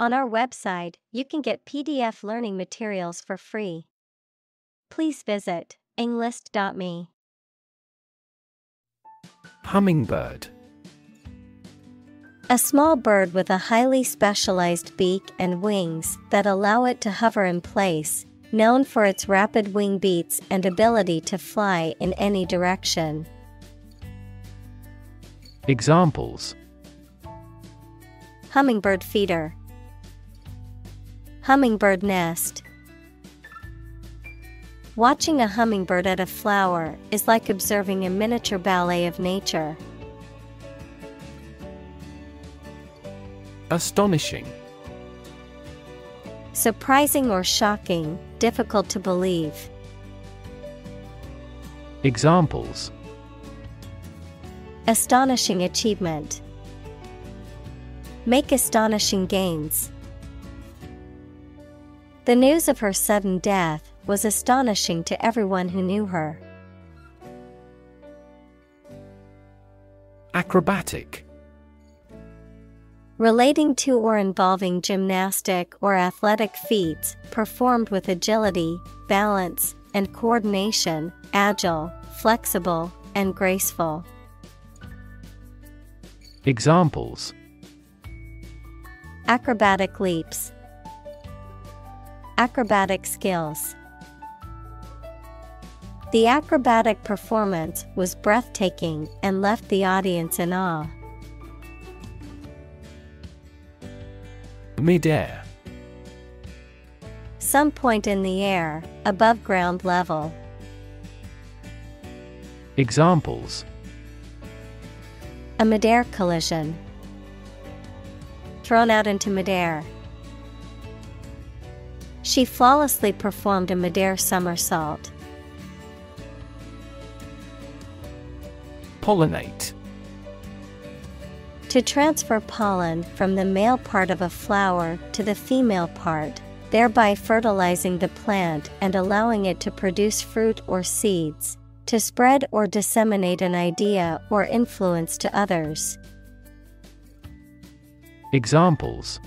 On our website, you can get PDF learning materials for free. Please visit englist.me. Hummingbird. A small bird with a highly specialized beak and wings that allow it to hover in place, known for its rapid wing beats and ability to fly in any direction. Examples: Hummingbird feeder. Hummingbird nest. Watching a hummingbird at a flower is like observing a miniature ballet of nature. Astonishing. Surprising or shocking, difficult to believe. Examples: Astonishing achievement. Make astonishing gains. The news of her sudden death was astonishing to everyone who knew her. Acrobatic. Relating to or involving gymnastic or athletic feats performed with agility, balance, and coordination, agile, flexible, and graceful. Examples: Acrobatic leaps. Acrobatic skills. The acrobatic performance was breathtaking and left the audience in awe. Mid-air. Some point in the air, above ground level. Examples: A midair collision. Thrown out into midair. She flawlessly performed a midair somersault. Pollinate. To transfer pollen from the male part of a flower to the female part, thereby fertilizing the plant and allowing it to produce fruit or seeds, to spread or disseminate an idea or influence to others. Examples: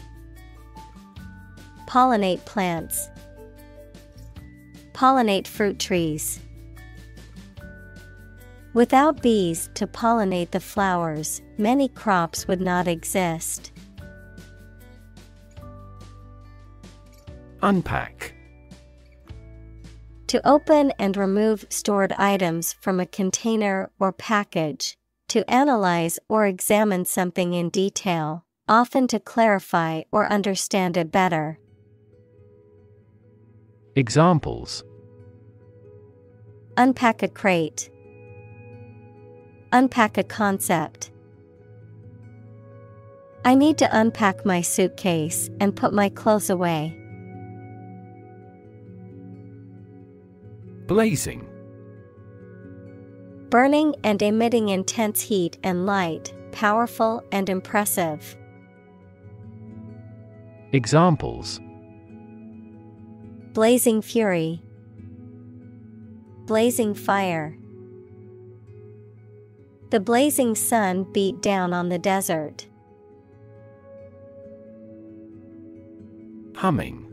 Pollinate plants. Pollinate fruit trees. Without bees to pollinate the flowers, many crops would not exist. Unpack. To open and remove stored items from a container or package, to analyze or examine something in detail, often to clarify or understand it better. Examples: Unpack a crate. Unpack a concept. I need to unpack my suitcase and put my clothes away. Blazing. Burning and emitting intense heat and light, powerful and impressive. Examples: Blazing fury. Blazing fire. The blazing sun beat down on the desert. Humming.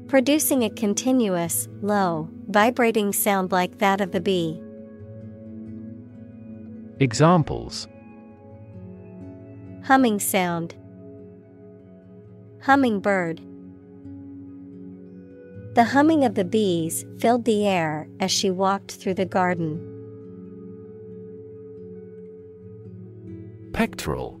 Producing a continuous, low, vibrating sound like that of the bee. Examples: Humming sound. Hummingbird. The humming of the bees filled the air as she walked through the garden. Pectoral.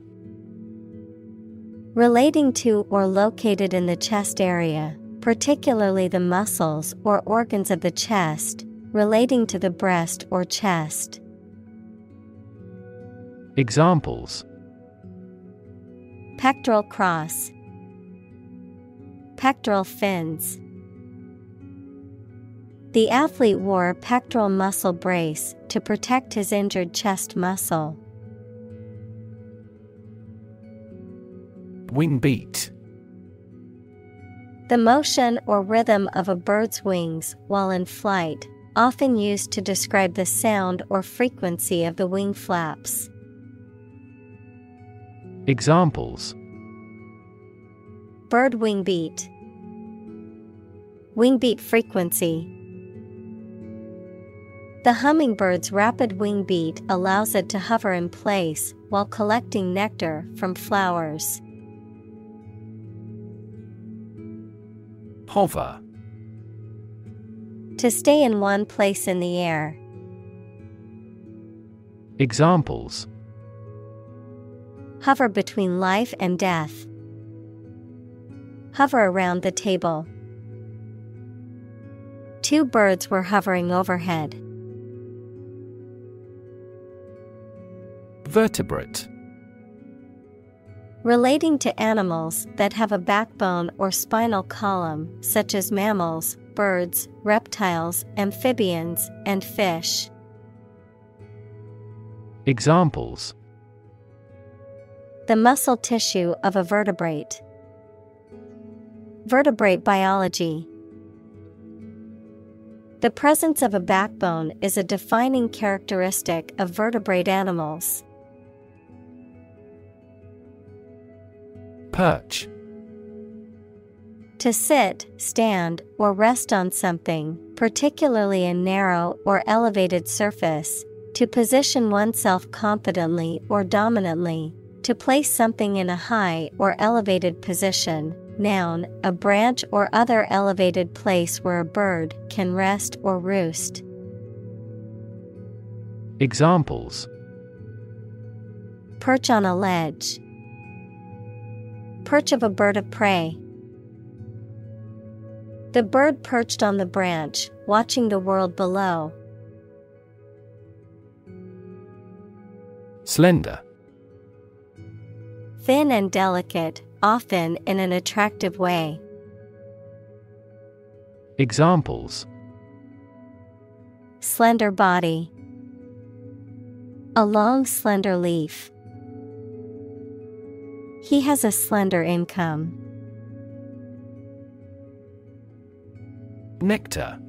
Relating to or located in the chest area, particularly the muscles or organs of the chest, relating to the breast or chest. Examples: Pectoral cross. Pectoral fins. The athlete wore a pectoral muscle brace to protect his injured chest muscle. Wing beat. The motion or rhythm of a bird's wings while in flight, often used to describe the sound or frequency of the wing flaps. Examples: Bird wing beat. Wing beat frequency. The hummingbird's rapid wing beat allows it to hover in place while collecting nectar from flowers. Hover. To stay in one place in the air. Examples: Hover between life and death. Hover around the table. Two birds were hovering overhead. Vertebrate. Relating to animals that have a backbone or spinal column, such as mammals, birds, reptiles, amphibians, and fish. Examples: The muscle tissue of a vertebrate. Vertebrate biology. The presence of a backbone is a defining characteristic of vertebrate animals. Perch. To sit, stand, or rest on something, particularly a narrow or elevated surface, to position oneself competently or dominantly, to place something in a high or elevated position. Noun, a branch or other elevated place where a bird can rest or roost. Examples: Perch on a ledge. Perch of a bird of prey. The bird perched on the branch, watching the world below. Slender. Thin and delicate, often in an attractive way. Examples: Slender body. A long slender leaf. He has a slender income. Nectar.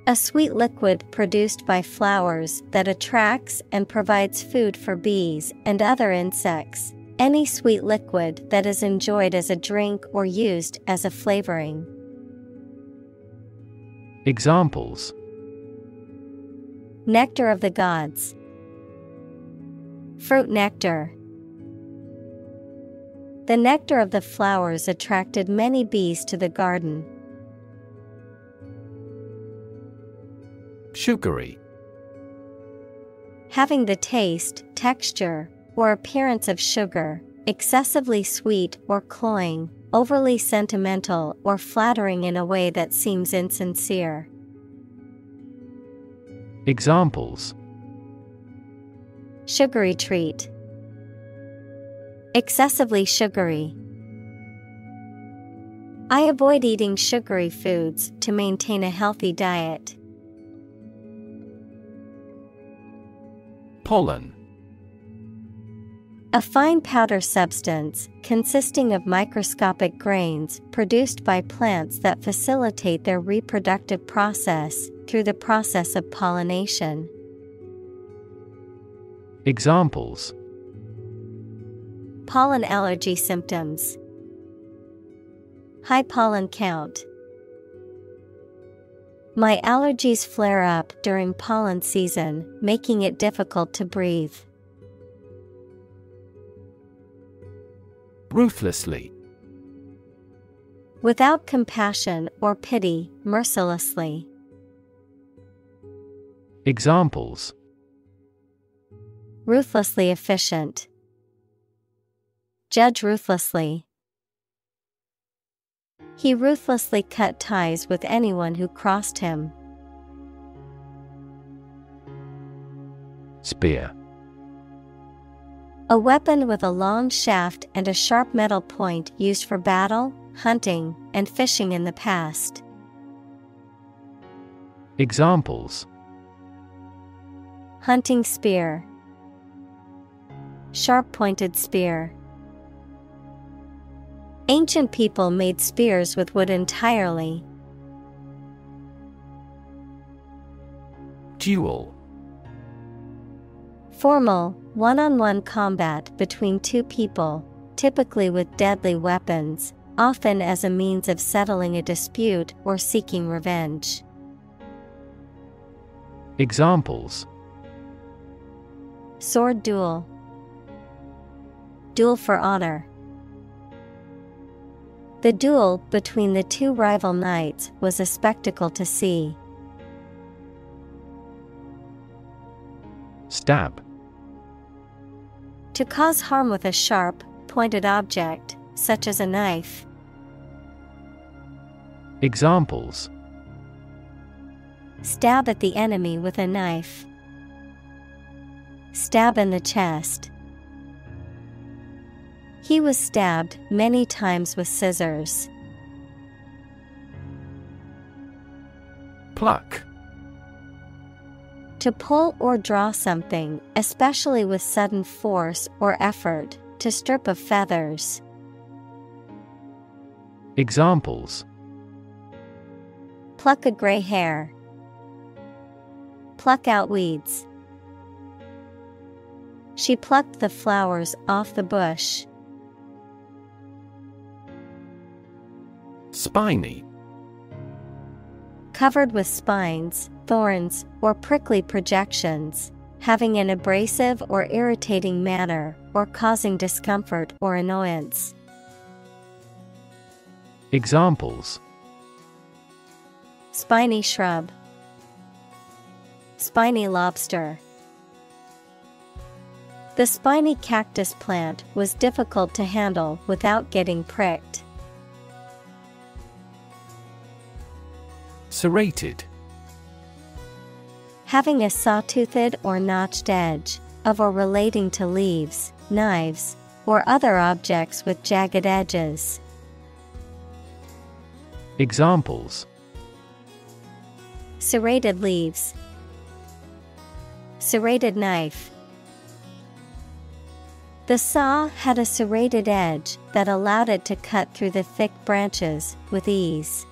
A sweet liquid produced by flowers that attracts and provides food for bees and other insects. Any sweet liquid that is enjoyed as a drink or used as a flavoring. Examples: Nectar of the gods. Fruit nectar. The nectar of the flowers attracted many bees to the garden. Sugary. Having the taste, texture, or appearance of sugar, excessively sweet or cloying, overly sentimental or flattering in a way that seems insincere. Examples: Sugary treat. Excessively sugary. I avoid eating sugary foods to maintain a healthy diet. Pollen. A fine powder substance consisting of microscopic grains produced by plants that facilitate their reproductive process through the process of pollination. Examples: Pollen allergy symptoms. High pollen count. My allergies flare up during pollen season, making it difficult to breathe. Ruthlessly. Without compassion or pity, mercilessly. Examples: Ruthlessly efficient. Judge ruthlessly. He ruthlessly cut ties with anyone who crossed him. Spear. A weapon with a long shaft and a sharp metal point used for battle, hunting, and fishing in the past. Examples: Hunting spear. Sharp-pointed spear. Ancient people made spears with wood entirely. Duel. Formal, one-on-one combat between two people, typically with deadly weapons, often as a means of settling a dispute or seeking revenge. Examples: Sword duel. Duel for honor. The duel between the two rival knights was a spectacle to see. Stab. To cause harm with a sharp, pointed object, such as a knife. Examples: Stab at the enemy with a knife. Stab in the chest. He was stabbed many times with scissors. Pluck. To pull or draw something, especially with sudden force or effort, to strip of feathers. Examples: Pluck a gray hair. Pluck out weeds. She plucked the flowers off the bush. Spiny. Covered with spines, thorns, or prickly projections, having an abrasive or irritating manner, or causing discomfort or annoyance. Examples: Spiny shrub. Spiny lobster. The spiny cactus plant was difficult to handle without getting pricked. Serrated. Having a saw-toothed or notched edge, of or relating to leaves, knives, or other objects with jagged edges. Examples: Serrated leaves. Serrated knife. The saw had a serrated edge that allowed it to cut through the thick branches with ease.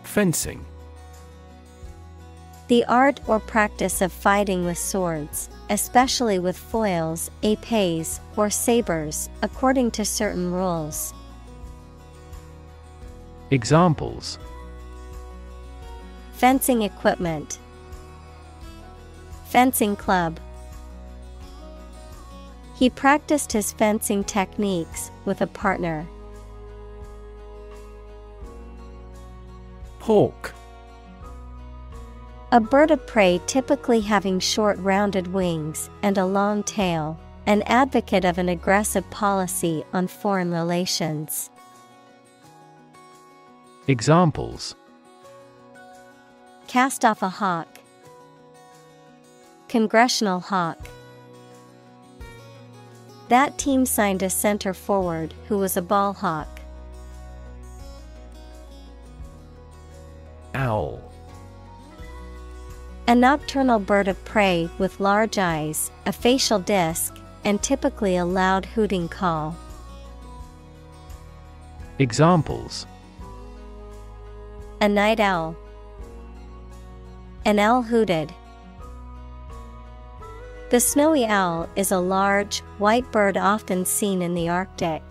Fencing. The art or practice of fighting with swords, especially with foils, épées, or sabers, according to certain rules. Examples: Fencing equipment. Fencing club. He practiced his fencing techniques with a partner. Hawk. A bird of prey typically having short rounded wings and a long tail, an advocate of an aggressive policy on foreign relations. Examples: Cast off a hawk. Congressional hawk. That team signed a center forward who was a ball hawk. Owl. A nocturnal bird of prey with large eyes, a facial disc, and typically a loud hooting call. Examples: A night owl. An owl hooted. The snowy owl is a large, white bird often seen in the Arctic.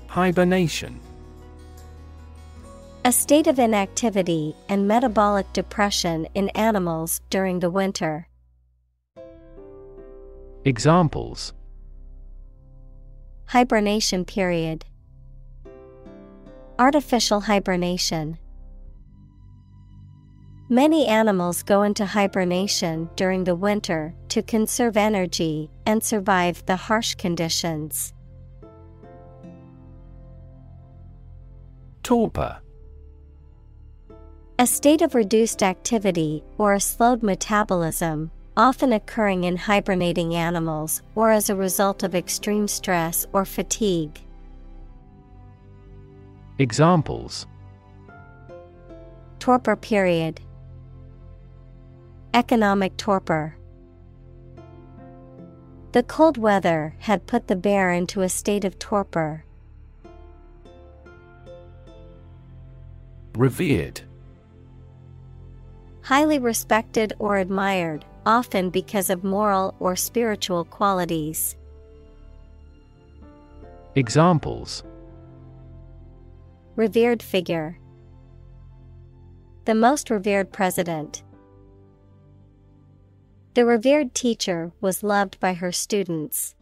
Hibernation. A state of inactivity and metabolic depression in animals during the winter. Examples: Hibernation period. Artificial hibernation. Many animals go into hibernation during the winter to conserve energy and survive the harsh conditions. Torpor. A state of reduced activity or a slowed metabolism, often occurring in hibernating animals or as a result of extreme stress or fatigue. Examples: Torpor period. Economic torpor. The cold weather had put the bear into a state of torpor. Revered. Highly respected or admired, often because of moral or spiritual qualities. Examples: Revered figure. The most revered president. The revered teacher was loved by her students.